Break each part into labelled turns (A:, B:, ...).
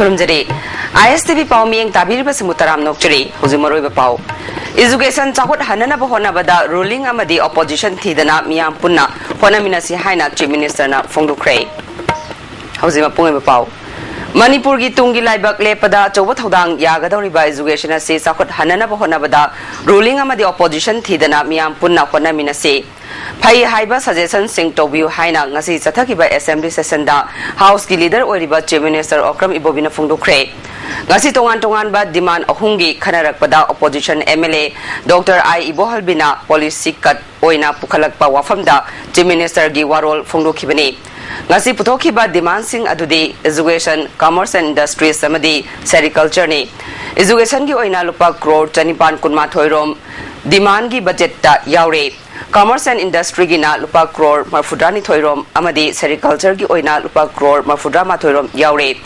A: Kurumjari, ISTV Pau Ming Tabir Basmutaram Nokchari, Huzimaro Pau. Education Chakot Hanana Bohona Bada ruling Amadi opposition Tidana Miam Puna, Honaminasi Haina, Chief Minister na Fondu Cray. Huzimapung Pau. Manipur gi tungi laibak lepada chobo thodang yagadori ba education ase Chakot Hanana Bohona Bada ruling Amadi opposition Tidana Miam Puna Honaminasi. Pai haiba suggestion sing to view haina ngasi chathakiba assembly session da house ki leader oiriba chief minister okram ibobina phongdokre ngasi tongan ba demand ahungi khanarakpada opposition MLA Dr. I Ibohalbina policy cut oina pukhalakpa wafamda chief minister gi warol phongdokhibani ngasi puthokiba demand sing adudi education commerce and industries samadi sericulture ni education gi oina lupa crore chanipan kunma thoirom demand gi budget ta yaure Commerce and Industry gina lupa crore marfudrani thoirom amadi sericulture gi oina lupa crore marfudra ma thoirom yaure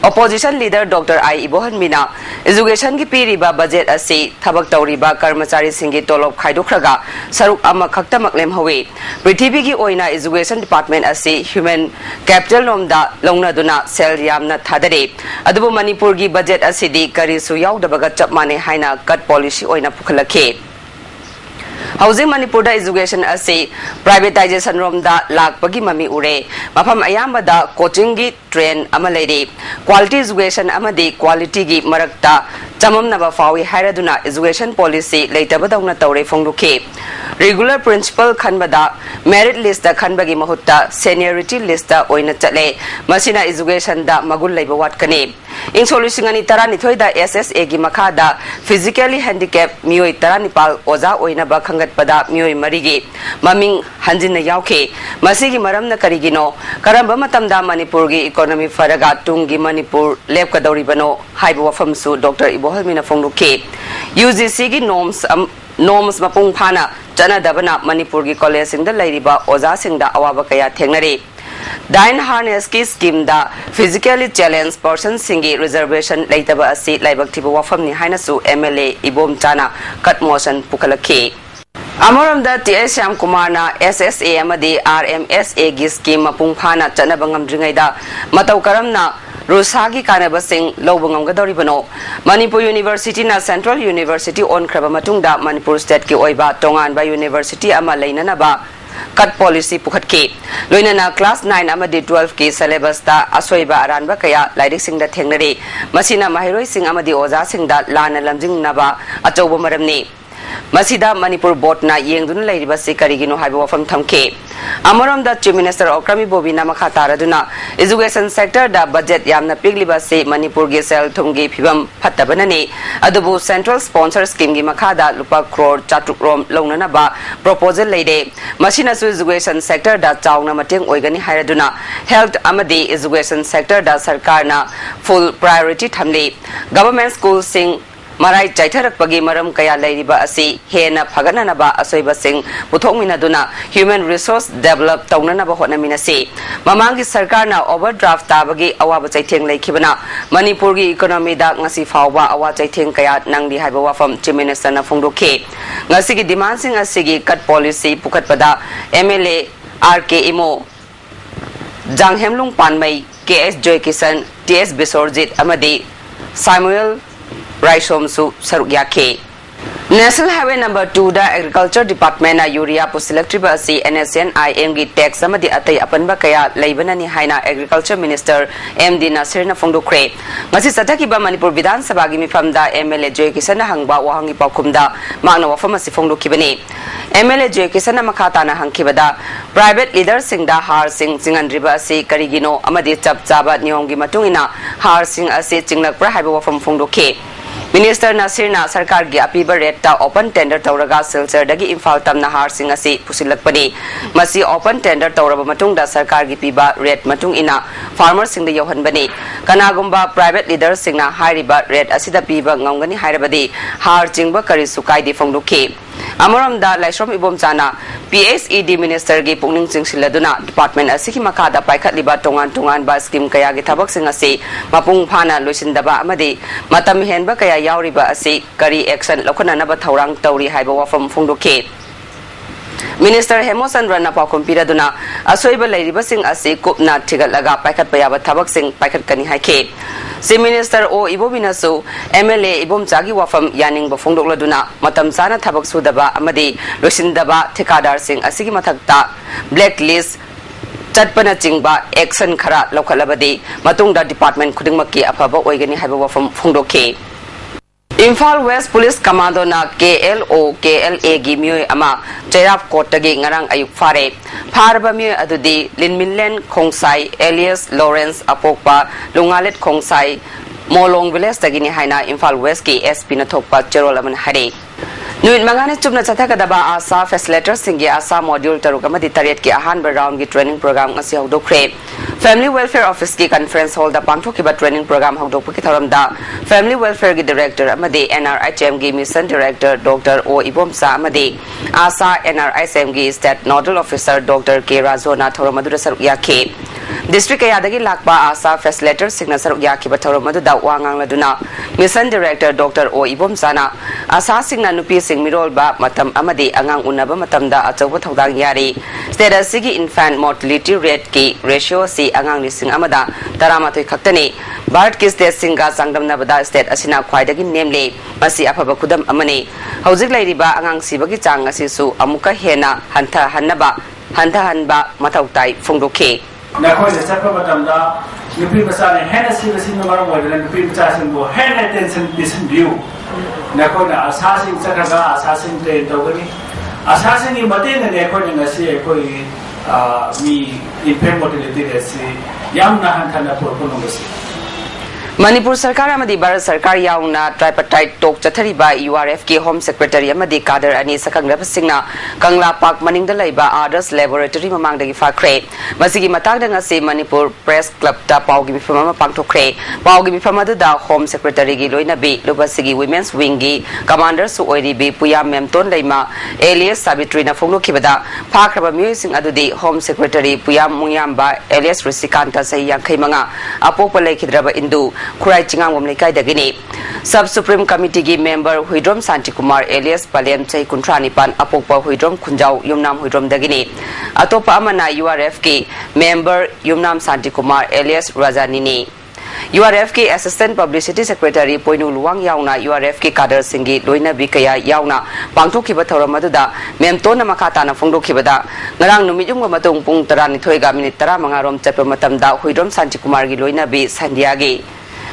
A: opposition leader Dr. I Ibohan Mina education gi piriba budget ase thabak tawriba karmachari singi tolop khaidokraga saruk ama khakta maklem hawe prithibi gi oina education department ase human capital lomda longna duna sel yamna thadare adubu manipur gi budget ase di kari su yaudaba chap mane haina cut policy oina pukhalakhe Housing Manipur education ase privatization romda lakpagi mami ure mafam ayamba da coaching gi train amalere quality education amadi quality gi marakta chamamna ba fawi hairaduna education policy leitabadawna tawre phongdukhe regular principal khanbada merit list da khanbagi mahutta seniority list da oina chale masina education da magul leiba watkani in solution ani tarani thoida SSA gi makada physically handicapped mioi taranipal oza oina ba pada mioi marigi maming hanjin yauke masigi maramna karigino karamba matamda manipur gi economy faraga tungi manipur leb kadori bano haiba wafamsu Dr. Ibohalmina phongdukhe UGC gi norms mapung phana chana dabana manipur gi college singda lairiba oza singda awaba kaya thengnare Dine harness ki scheme da physically challenged person singi reservation leitaba asi laibaktiba wafamni hainasu MLA Ibom Chana cut motion pukhalakhe Amoram da TS Syam Kumar na SSA amadi RMSA gi scheme mapung phana chanabangam dringaida matau karamna Rusagi kanaba sing lobangam gadori bano Manipur University na Central University on kraba matungda Manipur State ki oiba tongan ba university ama leinana ba cut policy pukhatke loinana class 9 amadi 12 ki syllabus ta asoiba aranba kaya lairik singda thengnare masina mahiroi sing amadi oza singda lana lamjing naba achobo maramni Masida Manipur board na yengdun lairiba se karigino haiba wafam thamke Amoram da chief minister Okrami Bobina makhatara duna education sector da budget yamna pigliba se Manipur ge sel thumgi phibam phatabanani adubu central sponsor scheme gi makhada lupa crore chatukrom longnana ba proposal leide masina su education sector da chawna mateng oigani hairaduna health amadi education sector da sarkar na full priority thamle government school sing Marai Chaitarak Pagi Maram Kaya Lairiba Asi, Hena Pagananaba Asoiba Sing, Putominaduna, Human Resource Develop Taunanaba Honaminasi, Mamangi Sarkana overdraft Tabagi Awaba Chaiting Lake Kibana, Manipurgi economy da Ngasi Fawa Awa Chaiting Kaya Nangdi Haibawa from Chief Minister na Phongdokhe. Ngasigi demanding Asigi cut policy Pukatpada, MLA RK Imo Jang Hemlung Panmai, KS Joy Kisan, TS Bisorjit Amadi, Samuel Raisom su Sarugyake. National Highway number 2 da Agriculture Department na urea pusilaktriba si NSNIM gi tax amadi atai apanba kaya leibanani haina Agriculture Minister MD Nasir na phongdokre ngasi sathakiba Manipur Vidhan Sabha gi mifamda MLA Joy Kisan na hangba wahangi pakumda magna wafam asi phongdokhibani MLA Joy Kisan na makhata na hangkibada private leaders singda har sing singandriba asi karigino amadi chap chaba niyom gi matungina har sing asi chinglakpra haiba wafam phongdokhe Minister Nasir na sarkar gi apiba rate ta open tender tawraga silchar dagi Imphal tamna har sing asi pusilakpani masi open tender tawraba matung da sarkar gi piba rate matung ina farmer sing da yohanbani kanagumba private leaders sing na hairiba rate asida piba ngamgani hairabadi har jingba kari sukai di phongdokhe Amoram da Laishrom Ibom Chana PSED Minister gi pungning chingsiladuna department asiki makada paikhat liba tongan ba scheme kaya gi thabak sing asi mapung phana loisindaba amadi matam henba kaya yauriba asi kari action lokananaba thaurang tauri haiba wafam phongdokhe Minister Hemosan Rana Pakumpira Duna, Asoiba Lady Basing Asi Kupna Tigalaga Pakat Payaba Tabak Sing Pakat Kani Hake. Chief Minister O Ibobinasu MLA Ibomchagi wafam yaning ba phongdokladuna matam chana thabak sudaba amadi losindaba thikadar sing asigi mathakta blacklist chatpana chingba action khara lokhalabadi matungda department khudingmakki afaba oigani haiba wafam phongdokhe Imphal West Police Commando na KLA gi myoy ama Cheraf Court tagi ngarang ayuk fare pharba myoy adudi Linminlen Khongsai alias Lawrence Apokpa Lungalet Khongsai Molong Village tagi ni haina Imphal West ki SP na thokpa Cherol aman hare Nuit mangane chupna chathakadaba asa facilitator singi asa module tarukamadi tariat ki ahan round ki training program ngasi hawdokre Family Welfare Office ki conference hall da pangthokiba training program hawdokpa ki thoramda Family Welfare ki director amadi NRICM ki mission director Dr. O Ibomsa amadi asa NRICM ki state nodal officer Dr. K Razona thoramadu saruk yakhe District ayadagi lakba asa facilitator signa saruk yakhe ba thoramadu da wangang laduna mission director Dr. O Ibomsa na asa signa nupi mirol ba matam amadi angang unaba matamda achawba thodang yari state sigi infant mortality rate ki ratio si angang lising amada taramatoi khaktani bharat ki state singa sangdamna bada state asina khwaidagi nemle masi afaba kudam amani hojik lairiba angang sibagi chang asisu amuka hena hantha hanba mathautai phongdokhe
B: nakhoi le chappa matamda nupi masane hena sibasi maram wadana nupi chasin bo hena attention listen view nakhona asasing chakaga asasing train tawani asasing ni matena ne khona ngasi koi mi infant mortality rate yamna hanthana porkono ngasi
A: Manipur Sarkar amadi Bharat Sarkar yauna tripartite tok chathariba URF ki Home Secretary amadi Kader ani sakangrab singna Kangla Park maningda laiba Ardus Laboratory mamangdagi fakhre masigi matagda ngasi Manipur Press Club ta paugi mifama pangthokre paugi mifama da Home Secretary gi loina bi lobasigi Women's Wing gi Commander su oiri bi Puyam Memton laima alias Sabitri na phongno khibada phakraba music adudi Home Secretary Puyam Mungyamba alias Risikanta sai yankhai manga apokpa laikhidraba indu Kurai Chingam Wamlikai Dagini Sub Supreme Committee gi member Huidrom Santi Kumar alias Palem Chai Kuntrani Pan Apokpa Huidrom Kunjau Yumnam Huidrom Dagini Atopa Amana URF ki member Yumnam Santi Kumar alias Rajanini URF ki Assistant Publicity Secretary Poinu Luang yauna URF ki Kader Singhi Loina Bikaya yauna pangthokiba thoramadu memtona makata na phongdokhibada ngarang numijung matung pung 12 ga minute 15 rom chappa matamda Huidrom Santi Kumar gi loina bi Sandiagi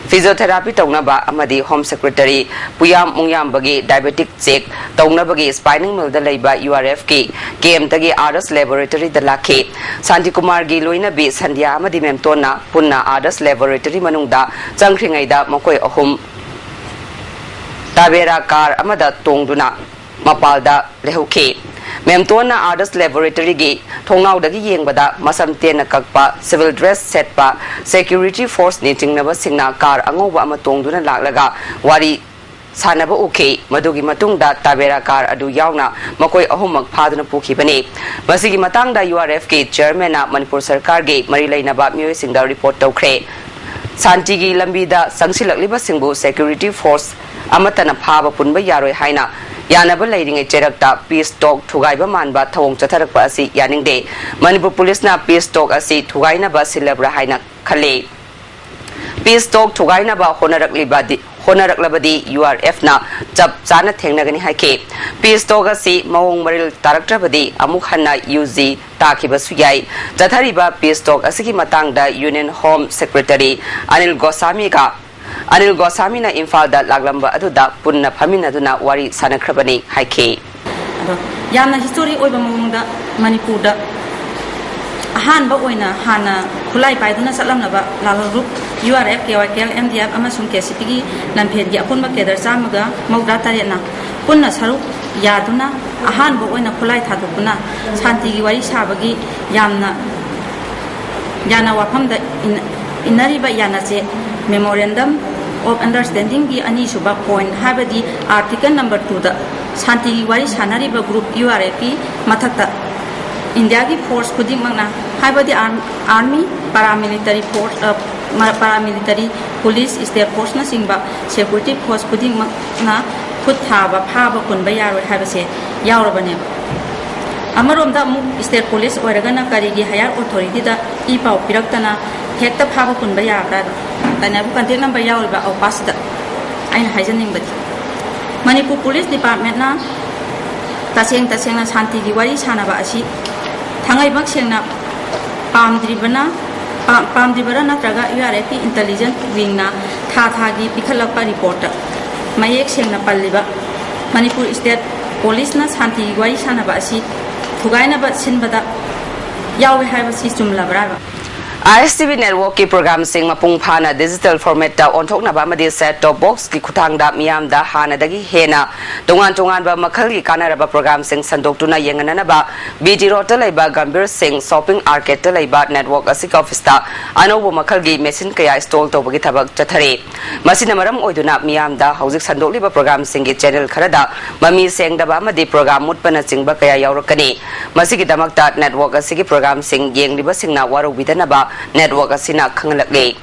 A: Physiotherapy taunaba amadi Home Secretary Puyam Mungyam bagi diabetic check taunabagi spinal mill da laiba URF ki KM tagi Ardus Laboratory da lakhe Santi Kumar gi loina bi Sandhya amadi memtona punna Ardus Laboratory manungda changkhringai da makoi ahum tabera car amada tongduna mapalda lehukhe Memtona Ardus Laboratory gi thongnau dagi yengbada masam tena kakpa civil dress set pa security force ni tingnaba singna car angoba ama tongduna laklaga wari sanaba okay madugi matungda tabera car adu yauna makoi ahumak phaduna pukhibani masigi matangda URF ki chairman na Manipur Sarkar gi mari lainaba myoy singda report tawkhre Santi gi lambida sangsilakliba singbu security force amatana phaba punba yaroi haina Yanaba Lading Cherakta, Peace Talk, Tugaiba Manba, Tong Chatarapasi, Yaningde, Manipur Police na Peace Talk asi Tugaina ba Silabra Haina Kale. Peace Talk Tugaina ba Honaraklabadi URF na Chap Chana Tengnagani Hake. Peace Talk asi Maung Maril Taraktrabadi, Amukhana UZ, Takibasuyai, Jatariba Peace Talk asiki Matangda Union Home Secretary Anil Gosami ka. Anil Gosami na Imphal da laglamba aduda punna phamina duna wari sanakrabani haike
C: yamna history oiba mangda Manipur da ahanba oina hana khulai paiduna salamnaba lalarup URF KYKL MDF amasung KCP gi lanphen gi apunba kedar chamaga mawda tarena punna saru yaduna ahanba oina khulai thadukuna shanti gi wari sabagi yamna yana wafamda inariba yana che Memorandum of Understanding gi ani suba point habadi article number 2 da Shanti wari sanariba group URF mathakta India gi force khuding mangna habadi army paramilitary force paramilitary police state force na singba security force khuding mangna khud thaba phaba kunba yaroi habase yaurabane Amaromda mu state police oiragana karigi higher authority da pau piraktana hekta phaba punba yabra tana bu contact number yawriba au pasda aina haijaningbadi Manipur Police Department na taseng na shanti gi wari sanaba asi thangai bak sengna pamdribara natraga URF intelligence wing na tha gi pikhalapa report mayek sengna palliba Manipur State Police na shanti gi wari sanaba asi thugaina ba sinbada yawe haiba si chumlabra
A: ISTV network ki program sing mapung phana digital format da onthok na ba ma set top box ki khuthang da miyam da hana dagi hena tongan ba makhal ki kanara ba program sing sandok tuna yengana na ba BT road ta lai ba Gambir Singh shopping arcade ta lai ba network asik office ta anobo makhal gi machine kaya install to bagi thabak chathare masina maram oiduna miyam da hauzik sandok li ba program sing ki channel khara da mami seng da ba ma di program mut pana sing ba kaya yaurakani masigi damak ta network asik program sing yeng li ba sing na waru bidana ba network asina khanglakge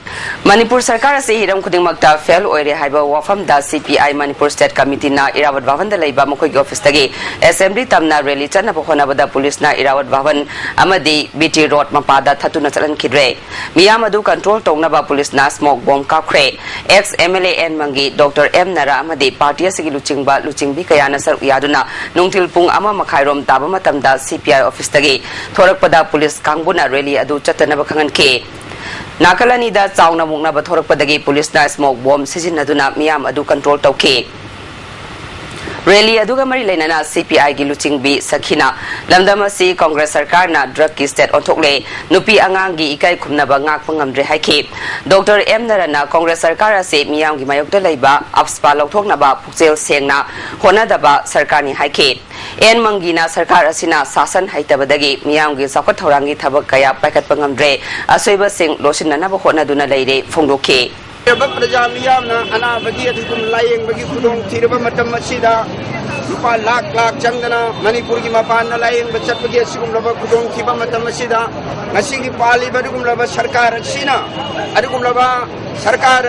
A: Manipur sarkar ase hiram khuding makta fail oire haiba wafam da CPI Manipur State Committee na Irawat Bhavan da leiba mokoi gi office tagi assembly tamna rally chana bhona bada police na Irawat Bhavan amadi BT road mapada thatuna chalan khidre miyam adu control tongna ba police na smoke bomb ka khre ex MLA N Mangi Dr M Nara amadi party asigi luchingbi kayana sar yaduna nungtil pung ama makhairom taba matamda CPI office tagi thorakpada police kangbuna rally adu chatana ba khangan ke Nakalani da chauna mukna ba thorakpadagi police na smoke bomb sijinaduna miyam adu control tawke Rally aduga mari lainana CPI gi luchingbi sakhina lamdamasi Congress sarkar na drug ki state onthokle nupi angang gi ikai khumna ba ngak pangamdre haike Dr M Narana Congress sarkar ase miyam gi mayok da laiba apspa lokthokna ba pukchel sengna hona da ba sarkar ni haike En Mangina sarkar asina sasan haitabadagi miyam gi sakot thorangi thabak kaya pakat pangamdre asoiba sing losinna ba hona duna leire phongdoke
D: Praja miyamna anabagi athum layeng bagi khudong thirba matam asida rupa lakh changdana Manipur gi mapan na layeng bachat bagi asigum laba khudong thiba matam asida ngasigi pali badugum laba sarkar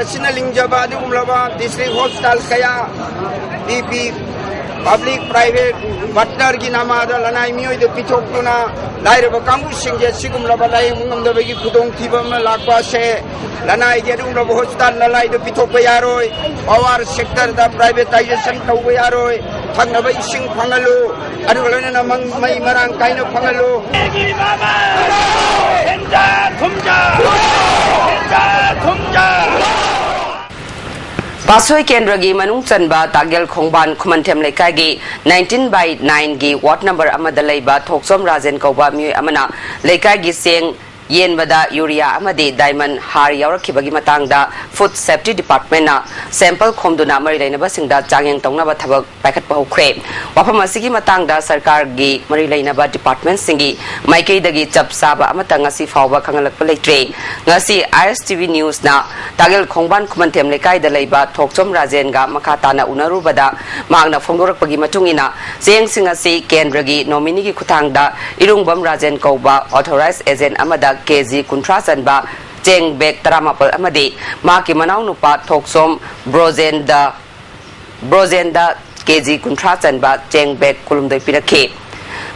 D: asina lingjaba adugum laba district hospital kaya BP public private partner gi namada lanai mioi de pichok tuna laire ba kambu singje sigum laba lai mungam da bagi khudong thiba ma lakwa se lanai ge dum laba hospital lalai de pichok ba yaroi power sector da privatization tau ba yaroi thangna ba ising phangalu adu lana na mai marang kaina phangalu
A: Pasoi Kendragi Manung Chanba Tagel Khongban Khumantem Lekagi 19/9 gi ward number amada leiba Thoksom Rajen Kauba mi amana Lekagi Seng Yen Bada Urea Amadi Diamond Har Yaurakibagi Matangda Food Safety Department na sample khomduna mari lainaba singda changyang tongnaba thabak paikhat pa hokre wafam asigi matangda sarkar gi mari lainaba department singi maikei dagi chap saba amata ngasi fawba khangalakpa leitre ngasi ISTV news na tagel khongban khumantem lekai da leiba Thoksom Rajen ga makata na unarubada magna phongdorakpagi matungina jeng singasi kendragi nominee gi khuthangda Irungbam Rajen Kauba authorized agent amada KG Kuntra Chanba Cheng Bek Taramapal amadi Maki Manau Nupa Thoksom Brozenda KG Kuntra Chanba Cheng Bek Kulumdoi Pirake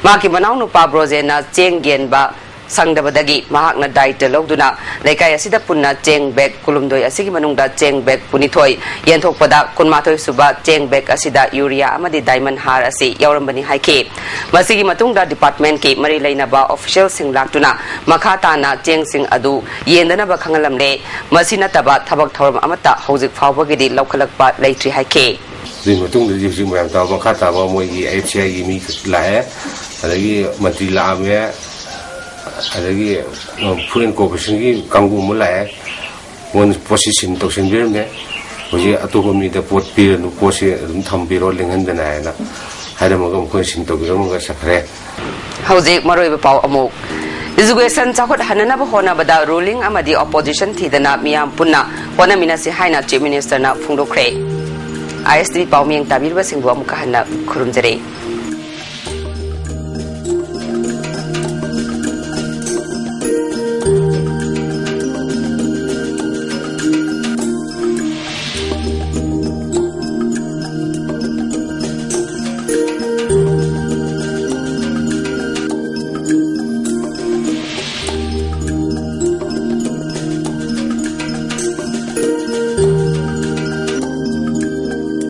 A: Maki Manau Nupa Brozena Cheng Genba Sangdabadagi Mahakna Daita Logduna Lekai Asida Punna Cheng Bek Kulumdoi Asigi Manungda Cheng Bek Punithoi Yenthokpada Kunmathoi Suba Cheng Bek Asida Urea amadi Diamond Har asi Yaurambani Haike Masigi Matungda Department ki Mari Lainaba official sing laktuna Makhata na Cheng Sing adu Yendanaba Khangalamle Masina Taba Thabak Thoram amata Hauzik Fawbagidi Laukalakpa Leitri Haike
E: Zin Matungda Jim Ram Taba Makhata ba moigi HCI gi mi lae adagi mantri laame adagi foreign cooperation gi kangu mulai one position to senbirme hoji atoba mi da pot pir nu posi dum thambiro lengan dana na hada magam ko sin to biro maga sakre
A: Hauzik Maroi Pau Amok Education Chakot Hanana Hona Bada ruling amadi opposition Tidana Miam Punna Hona Minasi Haina Chief Minister na Fungdo Kre ISTV Pau Miang Tabir Basingbu Amukahana Kurumjere